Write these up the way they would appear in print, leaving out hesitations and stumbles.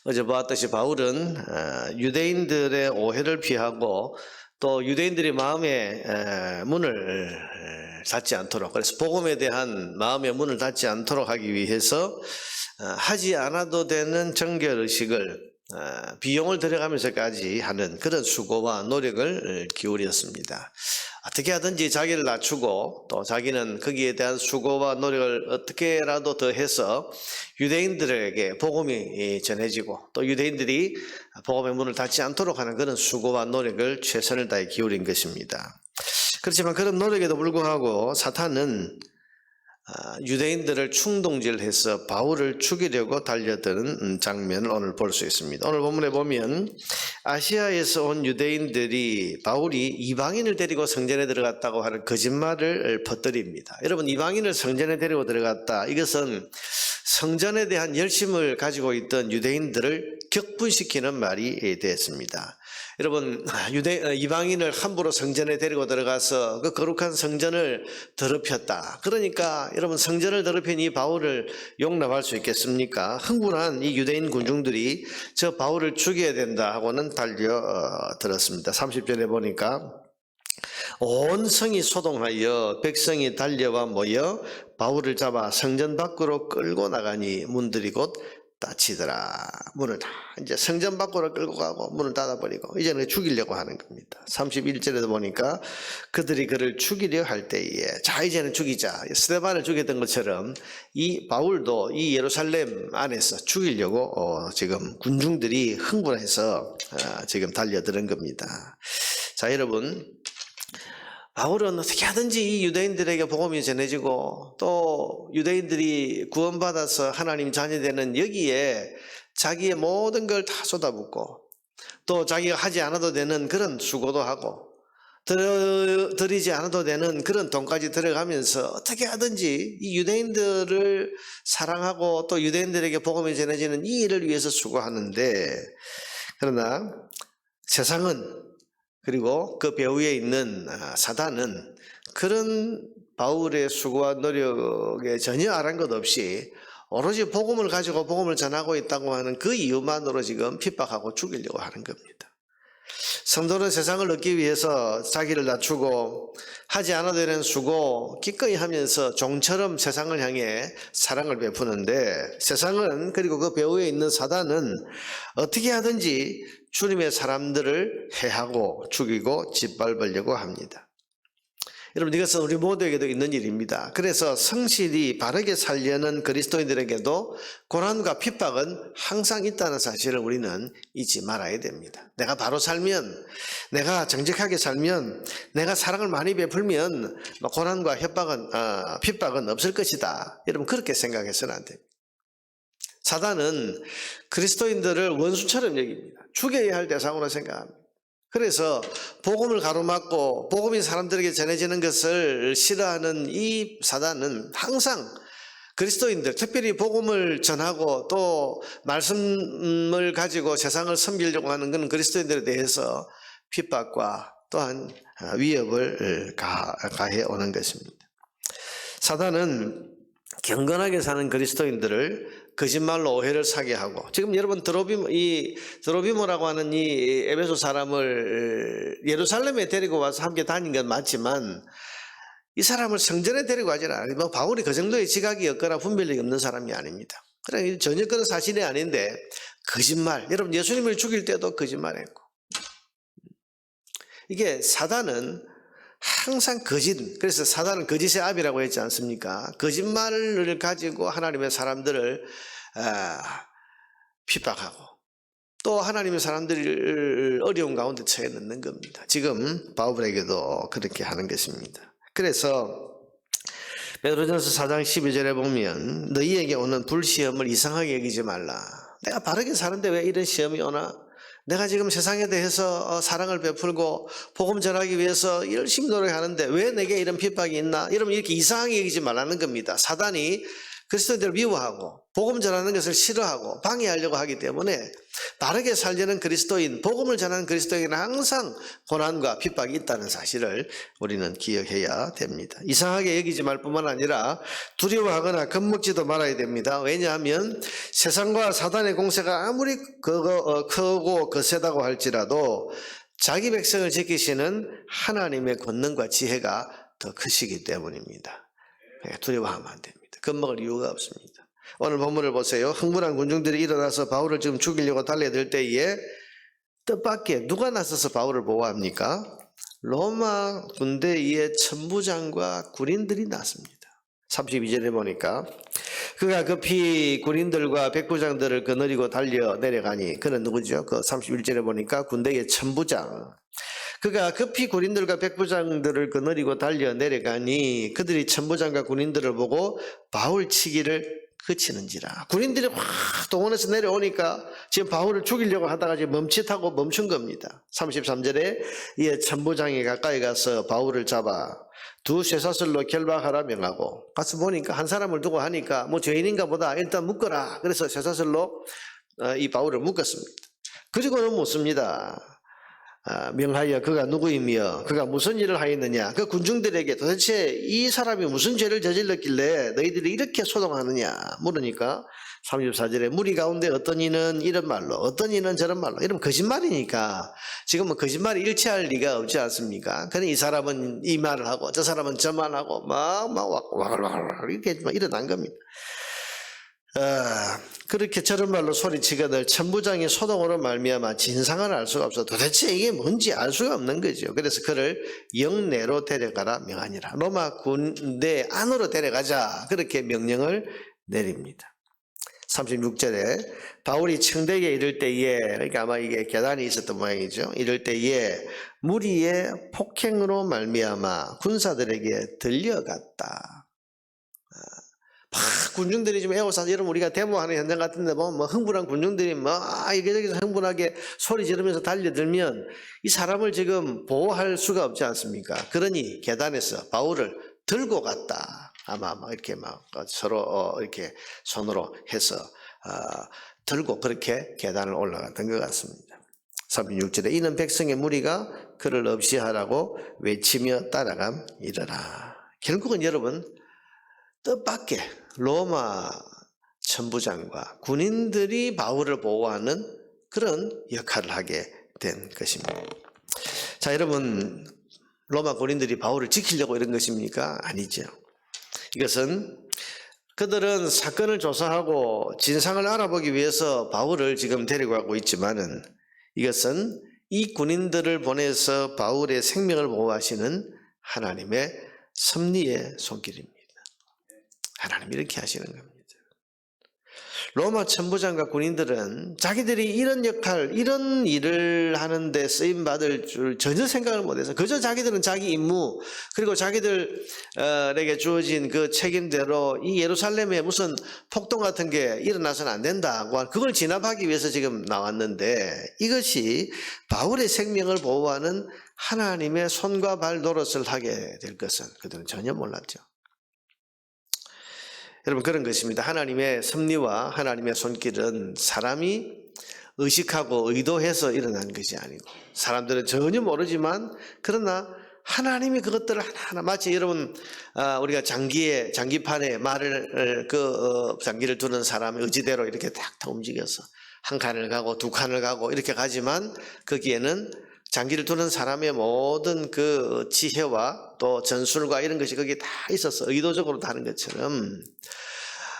어제 보았듯이 바울은 유대인들의 오해를 피하고 또 유대인들의 마음의 문을 닫지 않도록, 그래서 복음에 대한 마음의 문을 닫지 않도록 하기 위해서 하지 않아도 되는 정결의식을 비용을 들여가면서까지 하는 그런 수고와 노력을 기울였습니다. 어떻게 하든지 자기를 낮추고 또 자기는 거기에 대한 수고와 노력을 어떻게라도 더해서 유대인들에게 복음이 전해지고 또 유대인들이 복음의 문을 닫지 않도록 하는 그런 수고와 노력을 최선을 다해 기울인 것입니다. 그렇지만 그런 노력에도 불구하고 사탄은 유대인들을 충동질해서 바울을 죽이려고 달려드는 장면을 오늘 볼 수 있습니다. 오늘 본문에 보면 아시아에서 온 유대인들이 바울이 이방인을 데리고 성전에 들어갔다고 하는 거짓말을 퍼뜨립니다. 여러분, 이방인을 성전에 데리고 들어갔다, 이것은 성전에 대한 열심을 가지고 있던 유대인들을 격분시키는 말이 되었습니다. 여러분, 이방인을 함부로 성전에 데리고 들어가서 그 거룩한 성전을 더럽혔다. 그러니까 여러분, 성전을 더럽힌 이 바울을 용납할 수 있겠습니까? 흥분한 이 유대인 군중들이 저 바울을 죽여야 된다 하고는 달려들었습니다. 30절에 보니까 온 성이 소동하여 백성이 달려와 모여 바울을 잡아 성전 밖으로 끌고 나가니 문들이 곧 닫히더라. 문을 다 이제 성전 밖으로 끌고 가고 문을 닫아버리고 이제는 죽이려고 하는 겁니다. 31절에도 보니까 그들이 그를 죽이려 할 때에 자, 이제는 죽이자. 스데반을 죽였던 것처럼 이 바울도 이 예루살렘 안에서 죽이려고 지금 군중들이 흥분해서 지금 달려드는 겁니다. 자, 여러분, 바울은 어떻게 하든지 이 유대인들에게 복음이 전해지고 또 유대인들이 구원받아서 하나님 자녀되는 여기에 자기의 모든 걸 다 쏟아붓고 또 자기가 하지 않아도 되는 그런 수고도 하고 드리지 않아도 되는 그런 돈까지 들어가면서 어떻게 하든지 이 유대인들을 사랑하고 또 유대인들에게 복음이 전해지는 이 일을 위해서 수고하는데, 그러나 세상은 그리고 그 배후에 있는 사단은 그런 바울의 수고와 노력에 전혀 아란 것 없이 오로지 복음을 가지고 복음을 전하고 있다고 하는 그 이유만으로 지금 핍박하고 죽이려고 하는 겁니다. 성도는 세상을 얻기 위해서 자기를 낮추고 하지 않아도 되는 수고 기꺼이 하면서 종처럼 세상을 향해 사랑을 베푸는데, 세상은 그리고 그 배후에 있는 사단은 어떻게 하든지 주님의 사람들을 해하고 죽이고 짓밟으려고 합니다. 여러분, 이것은 우리 모두에게도 있는 일입니다. 그래서 성실히 바르게 살려는 그리스도인들에게도 고난과 핍박은 항상 있다는 사실을 우리는 잊지 말아야 됩니다. 내가 바로 살면, 내가 정직하게 살면, 내가 사랑을 많이 베풀면 고난과 핍박은 없을 것이다. 여러분, 그렇게 생각해서는 안 됩니다. 사단은 그리스도인들을 원수처럼 여깁니다. 죽여야 할 대상으로 생각합니다. 그래서 복음을 가로막고 복음이 사람들에게 전해지는 것을 싫어하는 이 사단은 항상 그리스도인들, 특별히 복음을 전하고 또 말씀을 가지고 세상을 섬기려고 하는 그런 그리스도인들에 대해서 핍박과 또한 위협을 가해 오는 것입니다. 사단은 경건하게 사는 그리스도인들을 거짓말로 오해를 사게 하고, 지금 여러분 드로비모라고 하는 이 에베소 사람을 예루살렘에 데리고 와서 함께 다닌 건 맞지만 이 사람을 성전에 데리고 가지는 않아요. 뭐 바울이 그 정도의 지각이 없거나 분별력이 없는 사람이 아닙니다. 그러니까 전혀 그런 사실이 아닌데 거짓말, 여러분 예수님을 죽일 때도 거짓말했고, 이게 사단은 항상 거짓, 그래서 사단은 거짓의 아비라고 했지 않습니까? 거짓말을 가지고 하나님의 사람들을 핍박하고 또 하나님의 사람들을 어려운 가운데 처해 넣는 겁니다. 지금 바울에게도 그렇게 하는 것입니다. 그래서 베드로전서 4장 12절에 보면 너희에게 오는 불시험을 이상하게 여기지 말라. 내가 바르게 사는데 왜 이런 시험이 오나? 내가 지금 세상에 대해서 사랑을 베풀고 복음 전하기 위해서 열심히 노력하는데 왜 내게 이런 핍박이 있나? 여러분, 이렇게 이상하게 여기지 말라는 겁니다. 사단이 그리스도인들을 미워하고 복음 전하는 것을 싫어하고 방해하려고 하기 때문에 바르게 살려는 그리스도인, 복음을 전하는 그리스도인은 항상 고난과 핍박이 있다는 사실을 우리는 기억해야 됩니다. 이상하게 여기지 말 뿐만 아니라 두려워하거나 겁먹지도 말아야 됩니다. 왜냐하면 세상과 사단의 공세가 아무리 크고 거세다고 할지라도 자기 백성을 지키시는 하나님의 권능과 지혜가 더 크시기 때문입니다. 두려워하면 안 됩니다. 겁먹을 이유가 없습니다. 오늘 본문을 보세요. 흥분한 군중들이 일어나서 바울을 지금 죽이려고 달려들 때에 뜻밖의 누가 나서서 바울을 보호합니까? 로마 군대의 천부장과 군인들이 났습니다. 32절에 보니까 그가 급히 군인들과 백부장들을 거느리고 달려 내려가니, 그는 누구죠? 그 31절에 보니까 군대의 천부장. 그가 급히 군인들과 백부장들을 거느리고 달려 내려가니 그들이 천부장과 군인들을 보고 바울 치기를 그치는지라. 군인들이 확 동원해서 내려오니까 지금 바울을 죽이려고 하다가 지금 멈칫하고 멈춘 겁니다. 33절에 이에 천부장이 가까이 가서 바울을 잡아 두 쇠사슬로 결박하라 명하고, 가서 보니까 한 사람을 두고 하니까 뭐 죄인인가 보다, 일단 묶어라. 그래서 쇠사슬로 이 바울을 묶었습니다. 그리고는 묻습니다. 명하여 그가 누구이며 그가 무슨 일을 하였느냐. 그 군중들에게 도대체 이 사람이 무슨 죄를 저질렀길래 너희들이 이렇게 소동하느냐 물으니까 34절에 무리 가운데 어떤 이는 이런 말로 어떤 이는 저런 말로, 이러면 거짓말이니까 지금은 거짓말이 일치할 리가 없지 않습니까? 그러니 이 사람은 이 말을 하고 저 사람은 저 말 하고 막 와글와글 이렇게 일어난 겁니다. 그렇게 저런 말로 소리치거늘 천부장이 소동으로 말미암아 진상을 알 수가 없어 도대체 이게 뭔지 알 수가 없는 거죠. 그래서 그를 영내로 데려가라 명하니라. 로마 군대 안으로 데려가자, 그렇게 명령을 내립니다. 36절에 바울이 청대기에 이를 때에, 그러니까 아마 이게 계단이 있었던 모양이죠. 이럴 때에 무리의 폭행으로 말미암아 군사들에게 들려갔다. 막 군중들이 지금 에워싸서, 여러분 우리가 데모하는 현장 같은데 보면 뭐 흥분한 군중들이 막 여기저기서 흥분하게 소리 지르면서 달려들면 이 사람을 지금 보호할 수가 없지 않습니까? 그러니 계단에서 바울을 들고 갔다. 아마 이렇게 막 서로 이렇게 손으로 해서 들고 그렇게 계단을 올라갔던 것 같습니다. 36절에 이는 백성의 무리가 그를 없이 하라고 외치며 따라감이러라. 결국은 여러분 뜻밖의 로마 천부장과 군인들이 바울을 보호하는 그런 역할을 하게 된 것입니다. 자, 여러분, 로마 군인들이 바울을 지키려고 이런 것입니까? 아니죠. 이것은 그들은 사건을 조사하고 진상을 알아보기 위해서 바울을 지금 데려가고 있지만은, 이것은 이 군인들을 보내서 바울의 생명을 보호하시는 하나님의 섭리의 손길입니다. 하나님 이렇게 하시는 겁니다. 로마 천부장과 군인들은 자기들이 이런 역할, 이런 일을 하는데 쓰임받을 줄 전혀 생각을 못해서 그저 자기들은 자기 임무, 그리고 자기들에게 주어진 그 책임대로 이 예루살렘에 무슨 폭동 같은 게 일어나서는 안 된다고, 그걸 진압하기 위해서 지금 나왔는데, 이것이 바울의 생명을 보호하는 하나님의 손과 발 노릇을 하게 될 것은 그들은 전혀 몰랐죠. 여러분, 그런 것입니다. 하나님의 섭리와 하나님의 손길은 사람이 의식하고 의도해서 일어난 것이 아니고, 사람들은 전혀 모르지만 그러나 하나님이 그것들을 하나하나, 마치 여러분 우리가 장기판에 말을 장기를 두는 사람의 의지대로 이렇게 딱 움직여서 한 칸을 가고 두 칸을 가고 이렇게 가지만 거기에는 장기를 두는 사람의 모든 그 지혜와 또 전술과 이런 것이 거기에 다 있어서 의도적으로 다는 것처럼,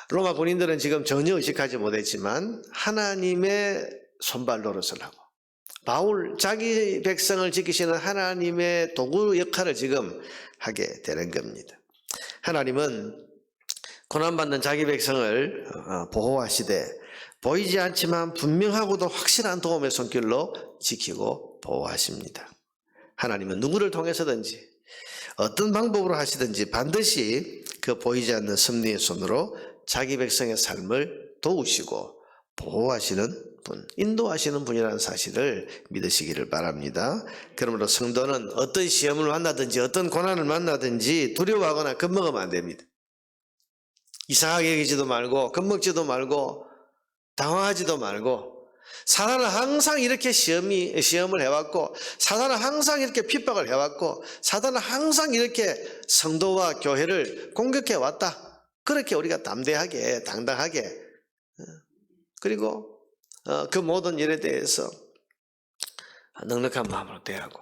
로마 군인들은 지금 전혀 의식하지 못했지만 하나님의 손발 노릇을 하고 바울, 자기 백성을 지키시는 하나님의 도구 역할을 지금 하게 되는 겁니다. 하나님은 고난받는 자기 백성을 보호하시되 보이지 않지만 분명하고도 확실한 도움의 손길로 지키고 보호하십니다. 하나님은 누구를 통해서든지 어떤 방법으로 하시든지 반드시 그 보이지 않는 섭리의 손으로 자기 백성의 삶을 도우시고 보호하시는 분, 인도하시는 분이라는 사실을 믿으시기를 바랍니다. 그러므로 성도는 어떤 시험을 만나든지 어떤 고난을 만나든지 두려워하거나 겁먹으면 안 됩니다. 이상하게 여기지도 말고 겁먹지도 말고 당황하지도 말고, 사단은 항상 이렇게 시험을 해왔고, 사단은 항상 이렇게 핍박을 해왔고, 사단은 항상 이렇게 성도와 교회를 공격해왔다. 그렇게 우리가 담대하게, 당당하게, 그리고 그 모든 일에 대해서 넉넉한 마음으로 대하고,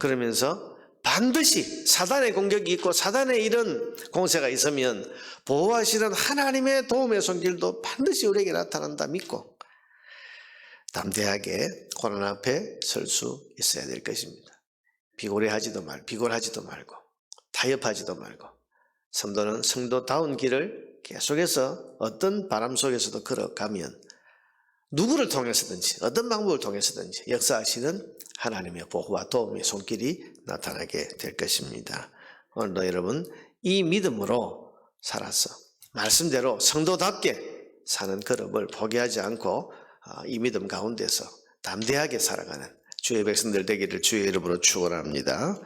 그러면서 반드시 사단의 공격이 있고 사단의 이런 공세가 있으면 보호하시는 하나님의 도움의 손길도 반드시 우리에게 나타난다 믿고 담대하게 고난 앞에 설 수 있어야 될 것입니다. 비굴하지도 말고 타협하지도 말고 성도는 성도다운 길을 계속해서 어떤 바람 속에서도 걸어가면 누구를 통해서든지 어떤 방법을 통해서든지 역사하시는 하나님의 보호와 도움의 손길이 나타나게 될 것입니다. 오늘도 여러분 이 믿음으로 살아서 말씀대로 성도답게 사는 걸음을 포기하지 않고 이 믿음 가운데서 담대하게 살아가는 주의 백성들 되기를 주의 이름으로 축원합니다.